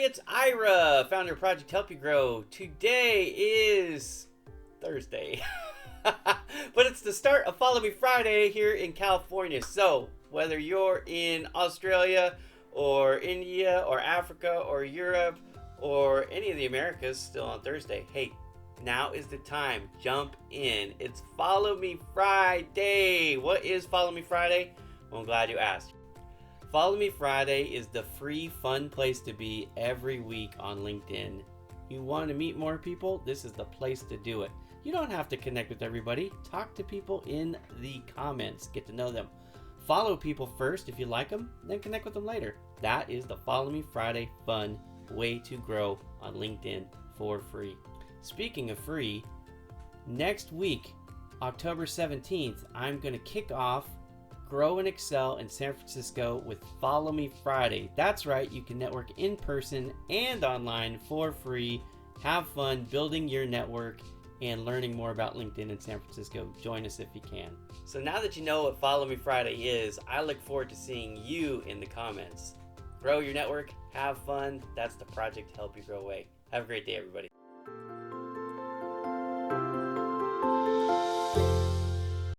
everybody, it's Ira, founder of Project Help You Grow. Today is Thursday, but it's the start of Follow Me Friday here in California. So whether you're in Australia or India or Africa or Europe or any of the Americas still on Thursday, hey, now is the time. Jump in. It's Follow Me Friday. What is Follow Me Friday? Well, I'm glad you asked. Follow Me Friday is the free, fun place to be every week on LinkedIn. You want to meet more people? This is the place to do it. You don't have to connect with everybody. Talk to people in the comments. Get to know them. Follow people first if you like them, then connect with them later. That is the Follow Me Friday fun way to grow on LinkedIn for free. Speaking of free, next week, October 17th, I'm going to kick off Grow and Excel in San Francisco with Follow Me Friday. That's right, you can network in person and online for free. Have fun building your network and learning more about LinkedIn in San Francisco. Join us if you can. So now that you know what Follow Me Friday is, I look forward to seeing you in the comments. Grow your network, have fun. That's the Project Help You Grow way. Have a great day, everybody.